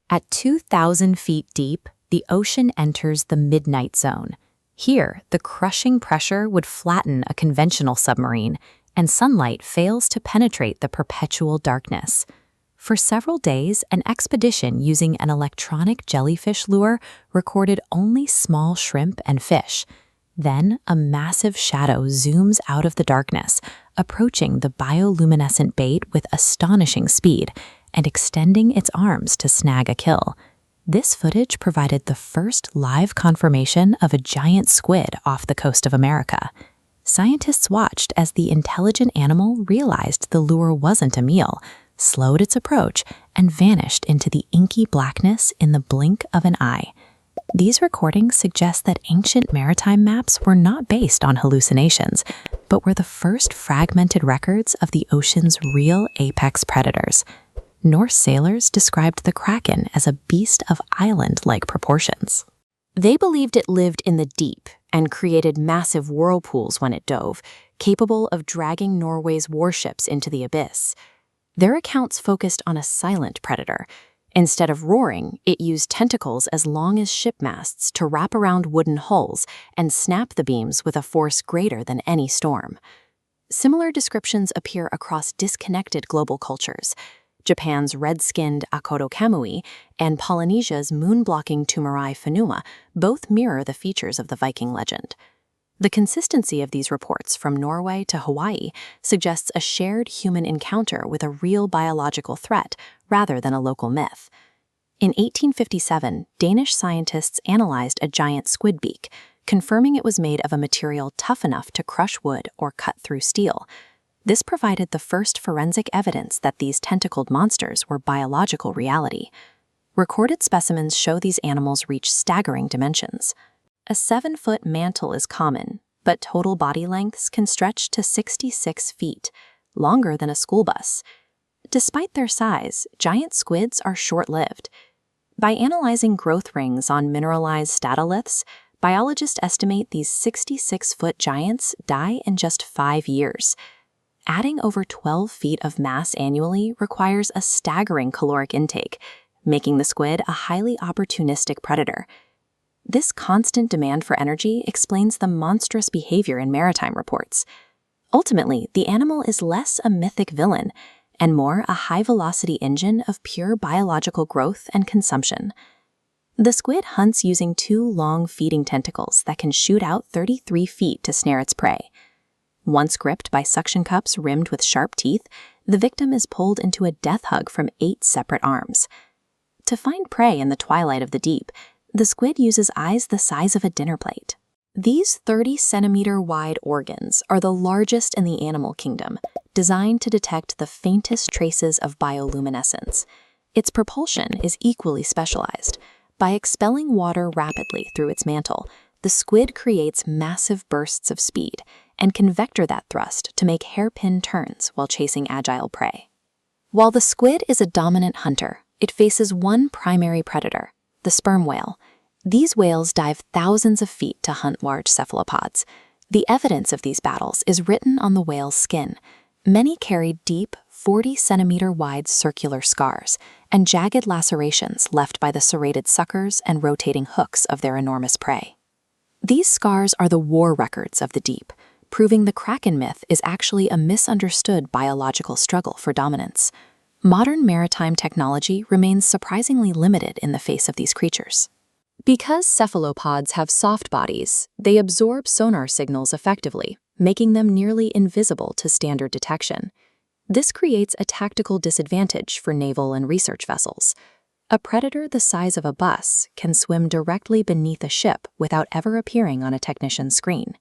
At 2,000 feet deep, the ocean enters the midnight zone. Here, the crushing pressure would flatten a conventional submarine, and sunlight fails to penetrate the perpetual darkness. For several days, an expedition using an electronic jellyfish lure recorded only small shrimp and fish. Then, a massive shadow zooms out of the darkness, approaching the bioluminescent bait with astonishing speed and extending its arms to snag a kill. This footage provided the first live confirmation of a giant squid off the coast of America. Scientists watched as the intelligent animal realized the lure wasn't a meal, slowed its approach, and vanished into the inky blackness in the blink of an eye. These recordings suggest that ancient maritime maps were not based on hallucinations, but were the first fragmented records of the ocean's real apex predators. Norse sailors described the Kraken as a beast of island-like proportions. They believed it lived in the deep and created massive whirlpools when it dove, capable of dragging Norway's warships into the abyss. Their accounts focused on a silent predator. Instead of roaring, it used tentacles as long as ship masts to wrap around wooden hulls and snap the beams with a force greater than any storm. Similar descriptions appear across disconnected global cultures. Japan's red-skinned Akoto kamui and Polynesia's moon-blocking Tumarai whenua both mirror the features of the Viking legend. The consistency of these reports from Norway to Hawaii suggests a shared human encounter with a real biological threat rather than a local myth. In 1857, Danish scientists analyzed a giant squid beak, confirming it was made of a material tough enough to crush wood or cut through steel. This provided the first forensic evidence that these tentacled monsters were biological reality. Recorded specimens show these animals reach staggering dimensions. A 7-foot mantle is common, but total body lengths can stretch to 66 feet, longer than a school bus. Despite their size, giant squids are short-lived. By analyzing growth rings on mineralized statoliths, biologists estimate these 66-foot giants die in just 5 years. Adding over 12 feet of mass annually requires a staggering caloric intake, making the squid a highly opportunistic predator. This constant demand for energy explains the monstrous behavior in maritime reports. Ultimately, the animal is less a mythic villain and more a high-velocity engine of pure biological growth and consumption. The squid hunts using 2 long feeding tentacles that can shoot out 33 feet to snare its prey. Once gripped by suction cups rimmed with sharp teeth, the victim is pulled into a death hug from 8 separate arms. To find prey in the twilight of the deep, the squid uses eyes the size of a dinner plate. These 30-centimeter-wide organs are the largest in the animal kingdom, designed to detect the faintest traces of bioluminescence. Its propulsion is equally specialized. By expelling water rapidly through its mantle, the squid creates massive bursts of speed and can vector that thrust to make hairpin turns while chasing agile prey. While the squid is a dominant hunter, it faces one primary predator, the sperm whale. These whales dive thousands of feet to hunt large cephalopods. The evidence of these battles is written on the whale's skin. Many carry deep, 40-centimeter-wide circular scars and jagged lacerations left by the serrated suckers and rotating hooks of their enormous prey. These scars are the war records of the deep, proving the Kraken myth is actually a misunderstood biological struggle for dominance. Modern maritime technology remains surprisingly limited in the face of these creatures. Because cephalopods have soft bodies, they absorb sonar signals effectively, making them nearly invisible to standard detection. This creates a tactical disadvantage for naval and research vessels. A predator the size of a bus can swim directly beneath a ship without ever appearing on a technician's screen.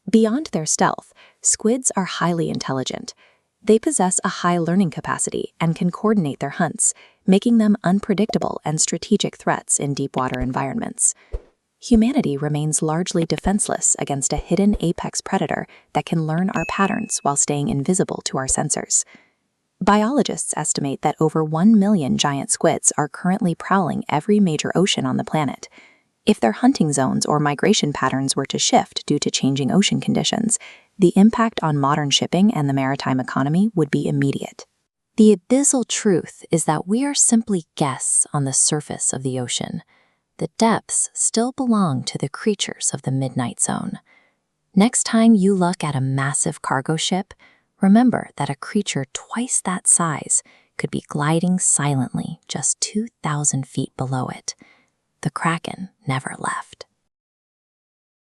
Beyond their stealth, squids are highly intelligent. They possess a high learning capacity and can coordinate their hunts, making them unpredictable and strategic threats in deep-water environments. Humanity remains largely defenseless against a hidden apex predator that can learn our patterns while staying invisible to our sensors. Biologists estimate that over 1 million giant squids are currently prowling every major ocean on the planet. If their hunting zones or migration patterns were to shift due to changing ocean conditions, the impact on modern shipping and the maritime economy would be immediate. The abyssal truth is that we are simply guests on the surface of the ocean. The depths still belong to the creatures of the midnight zone. Next time you look at a massive cargo ship, remember that a creature twice that size could be gliding silently just 2,000 feet below it. The Kraken never left.